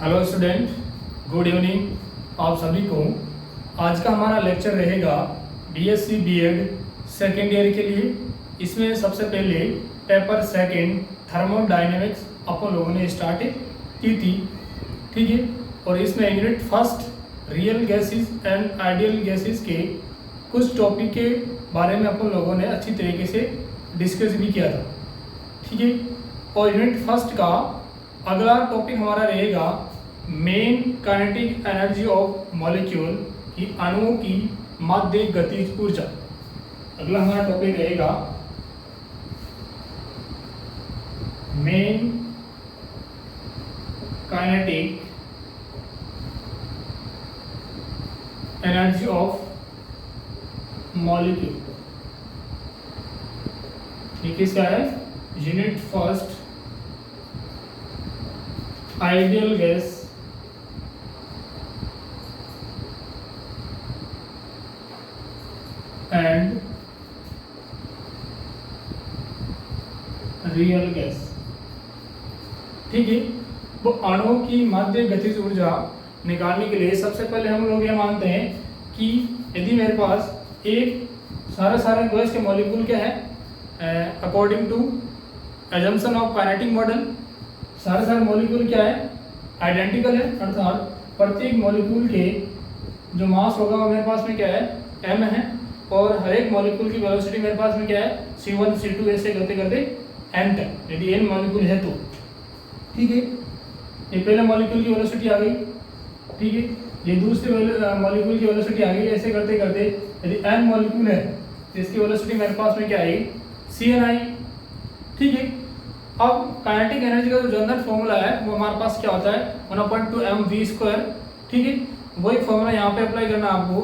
Hello student, good evening आप सभी को। आज का हमारा लेक्चर रहेगा बीएससी बीएड सेकेंड ईयर के लिए। इसमें सबसे पहले पेपर सेकेंड थर्मोडायनेमिक्स अपन लोगों ने स्टार्ट की थी, ठीक है। और इसमें unit first real gases and ideal gases के कुछ टॉपिक के बारे में अपन लोगों ने अच्छी तरीके से डिस्कस भी किया था, ठीक है। और यूनिट फर्स्ट का अगला टॉपिक हमारा रहेगा main kinetic energy of molecule की अणुओं की माध्य गतिज ऊर्जा। अगला हमारा टॉपिक रहेगा main kinetic energy of molecule. ये किसका है? Unit first ideal gas and real gas, ठीक है। वो अणुओं की माध्य गतिज ऊर्जा निकालने के लिए सबसे पहले हम लोग ये मानते हैं कि यदि मेरे पास एक सारे गैस के मॉलिक्यूल क्या है, according to assumption of kinetic model, सारे मॉलिक्यूल क्या है, आइडेंटिकल है। अर्थात प्रत्येक मॉलिक्यूल के जो मास होगा वो मेरे पास में क्या है, m है। और हर एक मॉलिक्यूल की वेलोसिटी मेरे पास में क्या है, c1 c2 ऐसे करते करते n तक, यदि n मॉलिक्यूल है तो, ठीक है। ये पहले मॉलिक्यूल की वेलोसिटी आ गई, ठीक है। ये दूसरे मॉलिक्यूल की वेलोसिटी आ गई। ऐसे करते करते यदि n मॉलिक्यूल है तो इसकी वेलोसिटी मेरे पास में क्या आएगी, cn आई, ठीक है। अब काइनेटिक एनर्जी का जो जनरल फॉर्मूला है वो हमारे पास क्या होता है, 1/2mv², ठीक है। वही फॉर्मूला यहाँ पे अप्लाई करना है आपको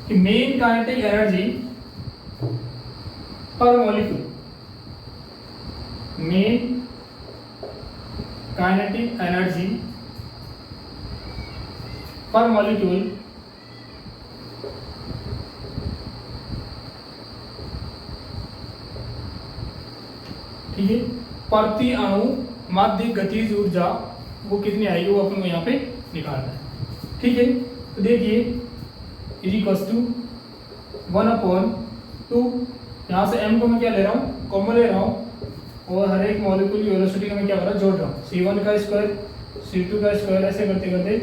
कि मेन काइनेटिक एनर्जी पर मॉलिक्यूल, मेन काइनेटिक एनर्जी पर मॉलिक्यूल ठीक है, प्रति अणु माध्य गतिज ऊर्जा वो कितनी आएगी वो अपन को यहाँ पे निकालना है, ठीक है। तो देखिए इज इक्वल्स टू 1/2, यहाँ से m को मैं क्या ले रहा हूँ, कॉमन ले रहा हूँ, और हर एक मॉलिक्यूल की वेलोसिटी का मैं क्या कर रहा हूँ, जोड़ रहा हूँ। c1 का स्क्वायर, c2 का स्क्वायर, ऐसे करते करते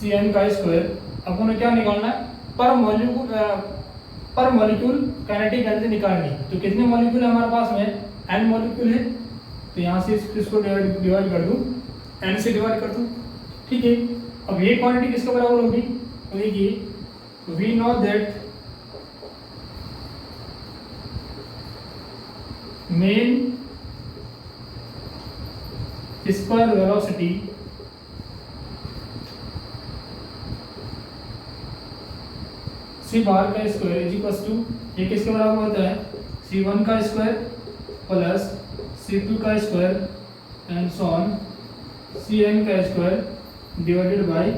cn का स्क्वायर। अपन को क्या निकालना है, पर मॉलिक्यूल काइनेटिक एनर्जी निकालनी है। तो कितने मॉलिक्यूल है हमारे पास में, n मॉलिक्यूल है। तो यहाँ से इसको डिवाइड कर दूँ, n से डिवाइड कर दूँ, ठीक है। अब ये क्वांटिटी किसके बराबर होगी, तो देखिए we know that main square velocity c बार का स्क्वायर इज इक्वल टू, ये किसके बराबर होता है, c1 का स्क्वायर प्लस c2 का square and so on cn का स्क्वायर डिवाइडेड बाय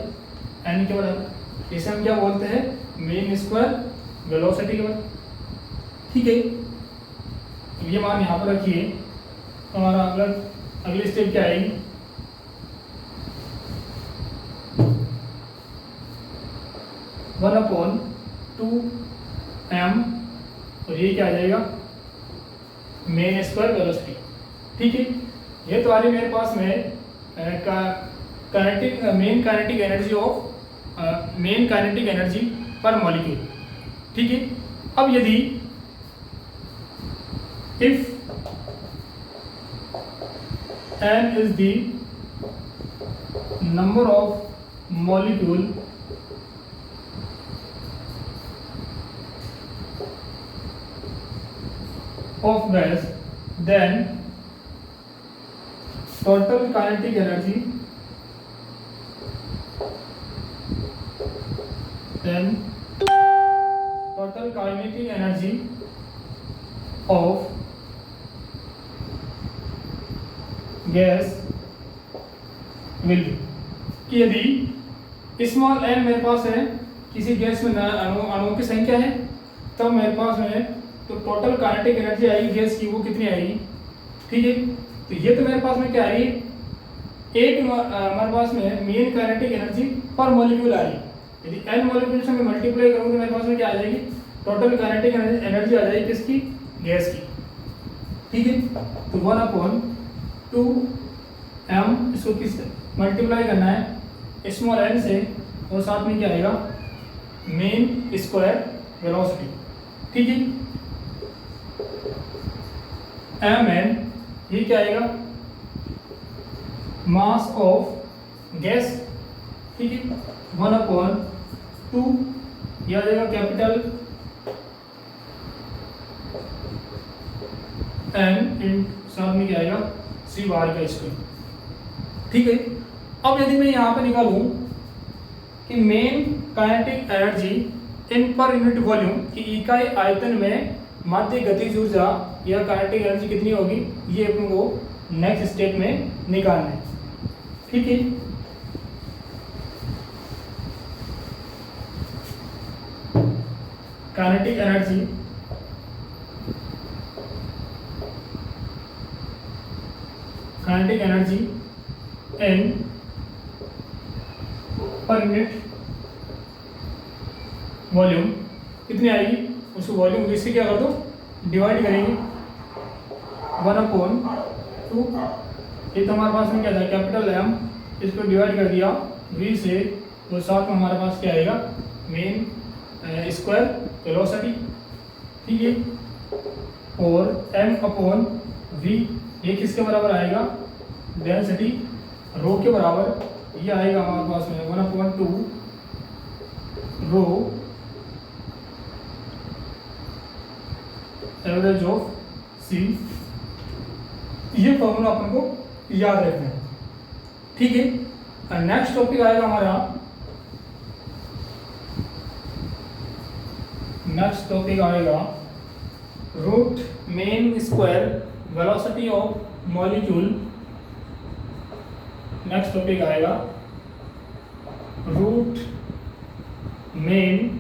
n के बराबर। इसे हम क्या बोलते हैं, मेन स्क्वायर वेलोसिटी के बराबर, ठीक है। ये मान यहाँ पर रखिए। तो हमारा अगली स्टेप क्या आएगी, वन अपॉन 2m, और ये क्या आ जाएगा, मेन स्क्वायर वेलोसिटी, ठीक है। ये तो आ रही मेरे पास में mean kinetic energy of mean kinetic energy पर मॉलिक्यूल, ठीक है। अब यदि if n is the number of molecule of gas, then total kinetic energy, then total kinetic energy of gas will be, कि यदि स्मॉल n मेरे पास है, किसी गैस में अणुओं की संख्या है, तब मेरे पास में तो टोटल काइनेटिक एनर्जी आएगी गैस की, वो कितनी आएगी, ठीक है। तो ये तो मेरे पास में क्या आ रही है, एक हमारे पास में मेन काइनेटिक एनर्जी पर मॉलिक्यूल आ रही है। यदि n मॉलिक्यूल से मैं मल्टीप्लाई करूँ तो मेरे पास में क्या आ जाएगी, टोटल काइनेटिक एनर्जी आ जाएगी किसकी, गैस की। ठीक है, तो 1/2m इसको किस मल्टीप्लाई करना है स्मॉल n से, और साथ में क्या आएगा, मेन स्क्वायर वेलोसिटी। ठीक है, mn ये क्या आएगा, मास ऑफ गैस। ठीक है, 1/2 ये आ जाएगा कैपिटल n इन साथ में क्या आएगा, c बार का स्क्वायर। ठीक है, अब यदि मैं यहाँ पे निकालूं कि मेन काइनेटिक एनर्जी इन पर यूनिट वॉल्यूम की इकाई आयतन में माध्य गतिज ऊर्जा या काइनेटिक एनर्जी कितनी होगी, ये अपन को नेक्स्ट स्टेप में निकालना है। ठीक है, kinetic energy n per unit volume कितनी आएगी, उसको वॉल्यूम v से क्या कर दो, डिवाइड करेंगे 1/2। ये तो हमारे पास में क्या था, कैपिटल M, इसको डिवाइड कर दिया v से, तो साथ में हमारे पास क्या आएगा, मेन स्क्वायर वेलोसिटी। ठीक है, और m/v ये किसके बराबर आएगा, डेंसिटी रो के बराबर। ये आएगा हमारे पास में 1/2 रो एवरेज ऑफ सी। ये फॉर्मूला अपन को याद रखना है। ठीक है, नेक्स्ट टॉपिक आएगा हमारा, नेक्स्ट टॉपिक आएगा root mean square velocity of molecule. Next topic आएगा root mean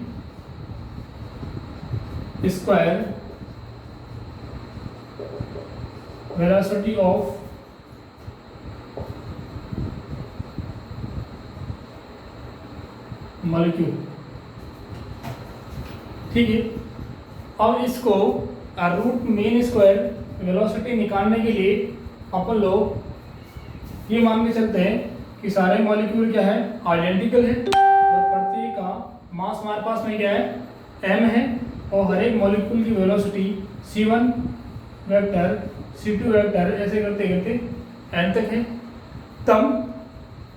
square velocity of molecule. ठीक है, अब इसको रूट मेन स्क्वायर वेलोसिटी निकालने के लिए अपन लोग ये मान के चलते हैं कि सारे मॉलिक्यूल क्या है, आइडेंटिकल है, और प्रत्येक का मास हमारे पास में क्या है, m है, और हर एक मॉलिक्यूल की velocity c1 vector, c2 vector, ऐसे करते करते n तक है। तब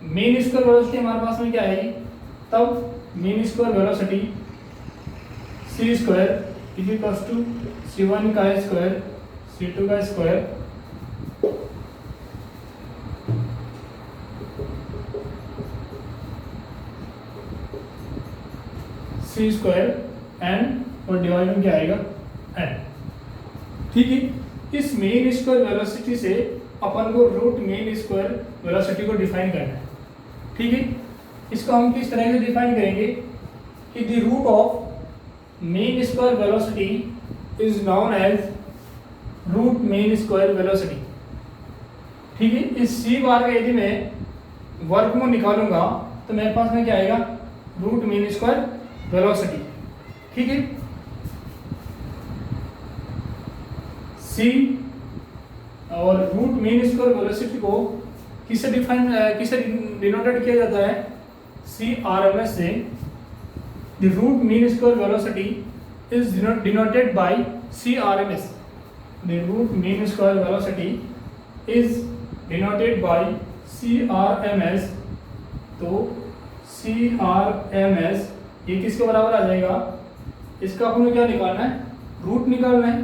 मेन स्क्वायर वेलोसिटी हमारे पास में क्या आएगी, तब mean square velocity c square is equal to c1 का स्क्वायर c2 का स्क्वायर c स्क्वायर n, और डिवाइड में क्या आएगा, n। ठीक है, इस मेन स्क्वायर वेलोसिटी से अपन को रूट मेन स्क्वायर वेलोसिटी को डिफाइन करना है। ठीक है, इसको हम किस तरह से डिफाइन करेंगे कि the root of mean square velocity is known as root mean square velocity. ठीक है, इस c बार का यदि मैं वर्गमूल निकालूंगा तो मेरे पास में क्या आएगा, रूट मेन स्क्वायर वेलोसिटी। ठीक है, c और रूट मेन स्क्वायर वेलोसिटी को किससे डिनोटेट किया जाता है, CRMS से। The root mean square velocity is denoted by CRMS। The root mean square velocity is denoted by CRMS। तो CRMS ये किसके बराबर आ जाएगा, इसका अपन को क्या निकालना है, रूट निकालना है।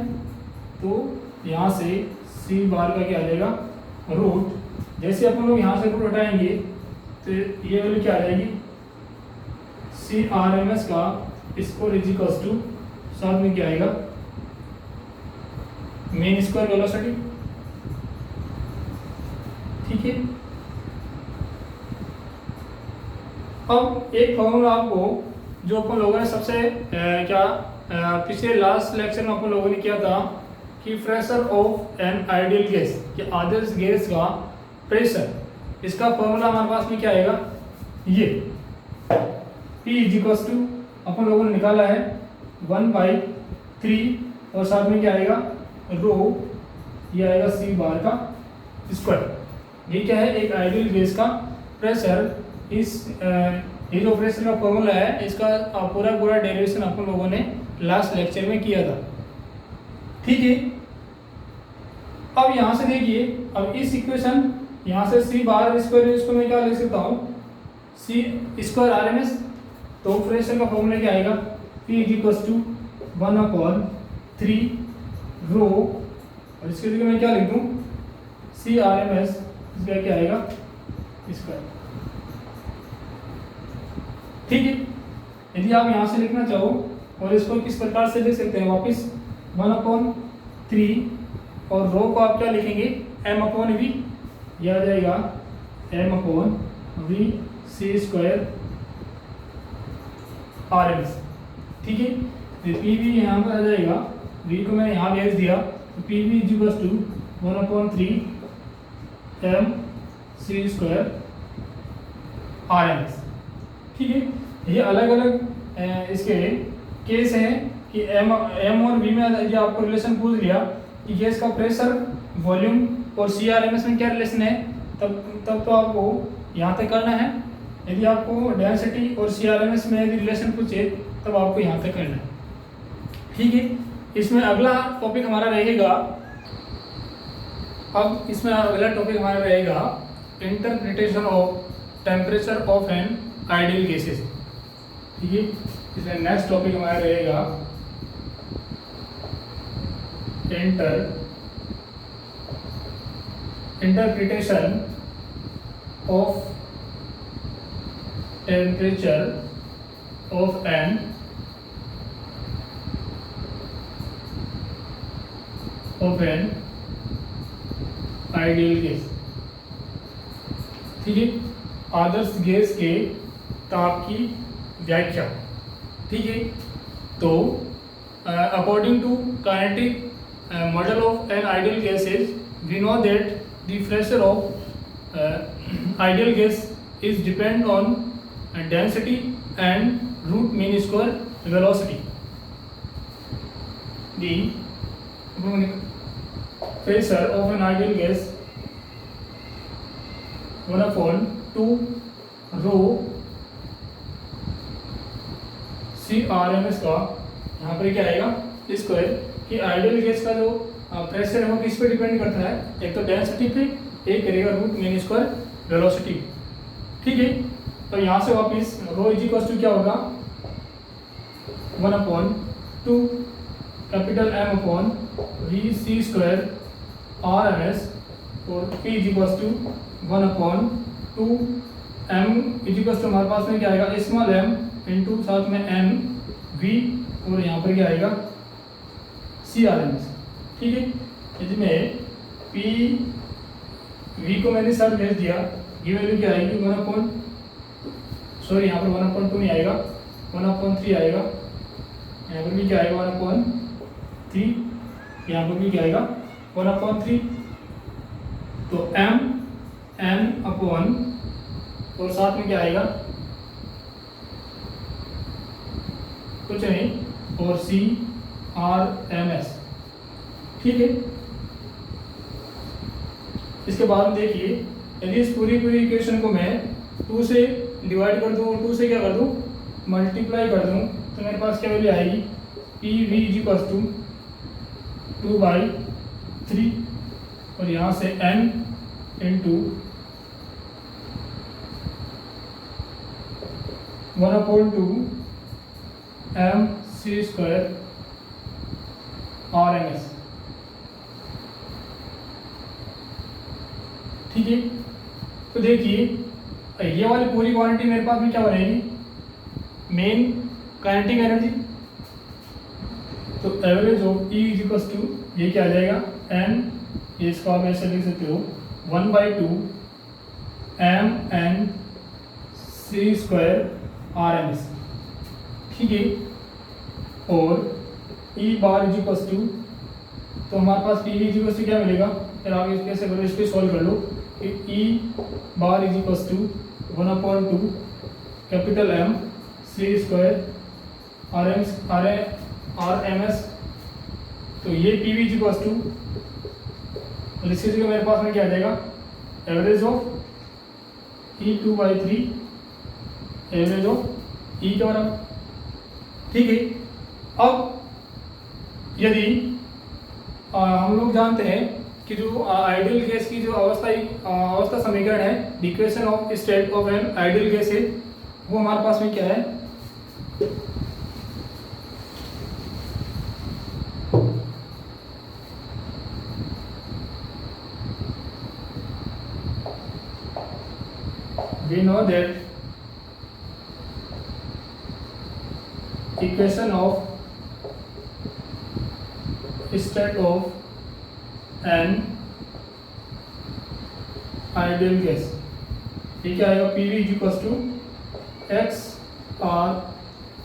तो यहाँ से c बार का क्या आ जाएगा, रूट। जैसे अपन लोग यहाँ से रूट हटाएंगे तो ये वैल्यू क्या आ जाएगी, CRMS का स्क्वायर इज इक्वल टू, साथ में क्या आएगा, मेन स्क्वायर वेलोसिटी। ठीक है, अब एक फॉर्मूला आपको जो अपन लोगों ने सबसे पिछले लास्ट लेक्चर में अपन लोगों ने किया था कि pressure of an ideal gas, कि आदर्श गैस का प्रेशर इसका फॉर्मूला हमारे पास में क्या आएगा, ये P इज इक्वल्स टू अपन लोगों ने निकाला है 1/3 और साथ में क्या आएगा रो, ये आएगा C बार का स्क्वायर। ये क्या है, एक आइडियल गैस का प्रेशर। इस ये जो प्रेशर का फॉर्मूला है इसका पूरा पूरा डेरिवेशन अपन लोगों ने लास्ट लेक्चर में किया था, ठीक है। अब यहाँ से देखिए, अब इस इक्वेशन यहाँ से C बार स्क्वायर, इसको मैं क्या लिख सकता हूँ, C स्क्वायर RMS। तो प्रेशर का फॉर्मूला क्या आएगा, P इज इक्वल्स टू 1/3 रो, और इसके लिए मैं क्या लिख दूँ, C RMS, इसका क्या आएगा स्क्वायर, ठीक है। यदि आप यहाँ से लिखना चाहो और इसको किस प्रकार से लिख सकते हैं, वापस 1/3 और रो को आप क्या लिखेंगे, m/v, यह आ जाएगा m/v C स्क्वायर RMS, ठीक है। तो पी वी यहाँ पर आ जाएगा, v को मैंने यहाँ भेज दिया, तो P V is equals to 1/3 m C square RMS, ठीक है। ये अलग अलग इसके केस हैं कि m और v में यदि आपको रिलेशन पूछ लिया कि गैस का प्रेशर, वॉल्यूम और CRMS में क्या रिलेशन है, तब तो आपको यहाँ तक करना है। यदि आपको डेंसिटी और CRMS में यदि रिलेशन पूछे तब आपको यहाँ तक करना है, ठीक है। इसमें अगला टॉपिक हमारा रहेगा, अब इसमें अगला टॉपिक हमारा रहेगा interpretation of temperature of an ideal gases, ठीक है। इसमें नेक्स्ट टॉपिक हमारा रहेगा interpretation of temperature of an ideal gas, ठीक है। आदर्श गैस के ताप की व्याख्या, ठीक है। तो according to kinetic model of an ideal gases, we know that the pressure of ideal gas is depend on density and root mean square velocity. The pressure of an ideal gas 1/2 rho CRMS का यहाँ पर क्या आएगा square, कि ideal gas का जो pressure है वो किस पे डिपेंड करता है, एक तो डेंसिटी पे, एक करेगा रूट मीन स्क्वायर वेलोसिटी, ठीक है। तो यहाँ से वापस रो इज इक्वल्स टू क्या होगा, 1/2 capital M/v C square RMS, और P is equals to 1/2 M is equals to हमारे पास में क्या आएगा, स्मॉल m इंटू साथ में M V, और यहाँ पर क्या आएगा CRMS, ठीक है। इसमें P V को मैंने सर भेज दिया, ये वैल्यू क्या आएगी, यहाँ पर 1/2 नहीं आएगा, 1/3 आएगा, यहाँ पर भी क्या आएगा 1/3, यहाँ पर भी क्या आएगा 1/3। तो m n/, और साथ में क्या आएगा कुछ नहीं, और CRMS, ठीक है। इसके बाद देखिए, यदि इस पूरी इक्वेशन को मैं 2 से डिवाइड कर दूं और 2 से क्या कर दूं, मल्टीप्लाई कर दूं, तो मेरे पास क्या वैल्यू आएगी, PV इज इक्वल्स टू 2/3, और यहाँ से n into 1/2 M C square RMS, ठीक है। तो देखिए ये वाली पूरी क्वांटिटी मेरे पास में क्या बनेगी, मेन काइनेटिक एनर्जी। तो average of E is equals to, ये क्या आ जाएगा n, ये इसको आप ऐसे लिख सकते हो 1/2 M N C square RMS, ठीक है। और E bar is equals to, तो हमारे पास P इज इक्वल्स टू क्या मिलेगा, फिर आप कैसे करो, इसको सॉल्व कर लो। E bar is equal to 1/2 capital M C square R M S. तो ये P V is equal to, और इसकी जगह मेरे पास में क्या आ जाएगा, average of E 2/3 average of E के बराबर। ठीक है। अब यदि हम लोग जानते हैं कि जो आइडियल गैस की जो अवस्था समीकरण है, equation of state of an ideal gas है, वो हमारे पास में क्या है, we know that equation of state of an ideal gas, ये क्या आएगा, P V is equal to X R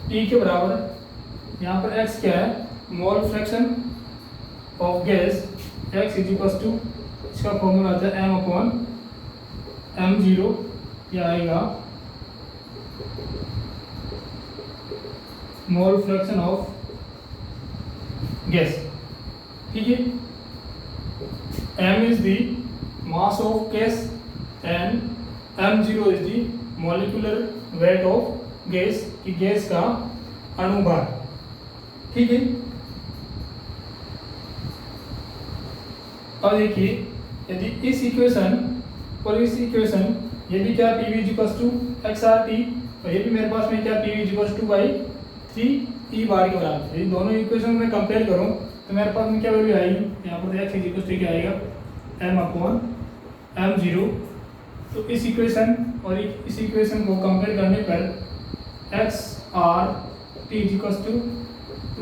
T के बराबर। यहाँ पर एक्स क्या है, mole fraction of gas, X is equal to, इसका फॉर्मूला आता है एम अपॉन एम जीरो, क्या आएगा मोल फ्रैक्शन ऑफ गैस। ठीक है। m is the mass of gas and m0 is the molecular weight of gas, की गैस का अणुभार। ठीक है। और देखिए, यदि इस इक्वेशन और इस इक्वेशन, ये भी क्या P V is equal to X R T, और ये भी मेरे पास में क्या P V is equal to by 3 E bar के बराबर। यदि दोनों इक्वेशन में कंपेयर करूं तो मेरे पास में क्या वैल्यू आएगी, यहाँ पर एक्स इज इक्वल टू क्या आएगा, एम अपॉन एम जीरो। तो इस इक्वेशन और इस इक्वेशन को कंपेयर करने पर X R T is equal to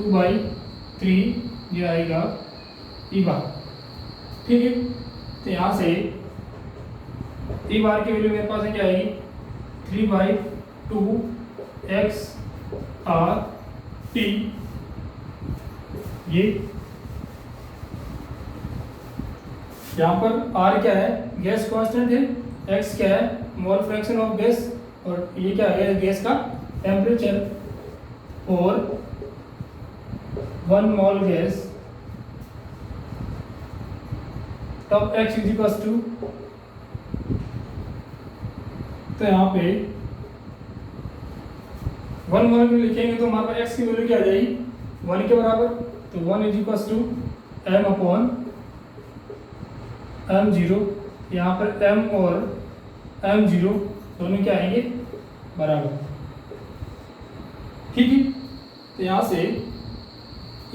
2/3 ये आएगा ई बार। ठीक है। तो यहाँ से ई बार की वैल्यू मेरे पास में क्या आएगी, 3/2 एक्स आर टी। ये यहाँ पर आर क्या है, गैस कांस्टेंट है, एक्स क्या है, मोल फ्रैक्शन ऑफ गैस, और ये क्या है, गैस का टेम्परेचर। और 1 मोल गैस, तब एक्स इज इक्वल टू, तो यहाँ पे 1 मोल में लिखेंगे तो हमारे पास एक्स की वैल्यू क्या आ जाएगी, 1 के बराबर। तो 1 is equal to M upon M zero. यहाँ पर एम और एम जीरो दोनों क्या आएंगे, बराबर। ठीक है। तो यहाँ से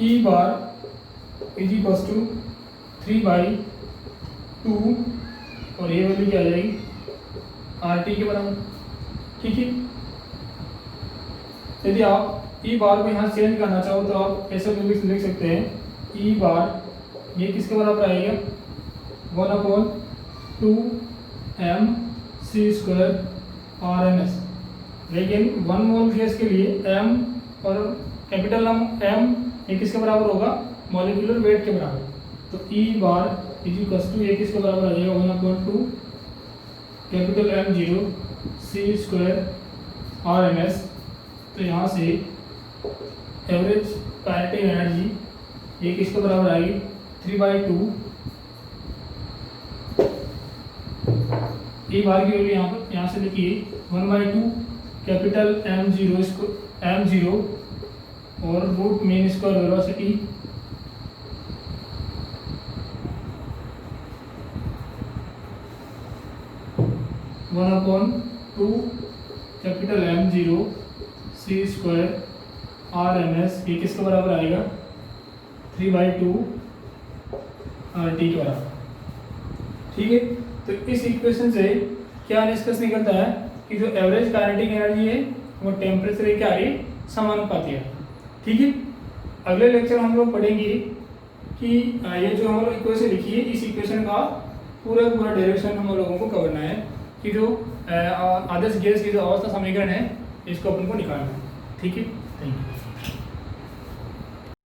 ई बार इज इक्वल टू 3/2, और ये वैल्यू क्या आ जाएगी, आर टी के बराबर। ठीक है। यदि आप ई बार को यहाँ चेंज करना चाहो तो आप ऐसे लिख सकते हैं, ई बार ये किसके बराबर आएगा, 1/2 M C square R M S. लेकिन 1 मोल गैस के लिए एम और कैपिटल एम ये किसके बराबर होगा, मॉलिक्यूलर वेट के बराबर। तो ई बार इज इक्वल टू, ये किसके बराबर आ जाएगा, 1/2 capital M zero C square R M S. तो यहाँ से एवरेज काइनेटिक एनर्जी ये किसके बराबर आएगी, 3/2 ई बार की वैल्यू यहाँ से लिखिए 1/2 कैपिटल एम जीरो और root mean square velocity one upon 2 capital M zero C square R M S, ये किसके बराबर आएगा, 3/2 आर टी के बराबर। ठीक है। तो इस इक्वेशन से क्या निष्कर्ष निकलता है कि जो एवरेज काइनेटिक एनर्जी है वो टेम्परेचर के आगे समानुपाती है। ठीक है। अगले लेक्चर हम लोग पढ़ेंगे कि ये जो हम लोग इक्वेशन लिखी है, इस इक्वेशन का पूरा डेरिवेशन हम लोगों को करना है कि जो आदर्श गैस की जो अवस्था समीकरण है इसको अपन को निकालना है। ठीक है। Thank you.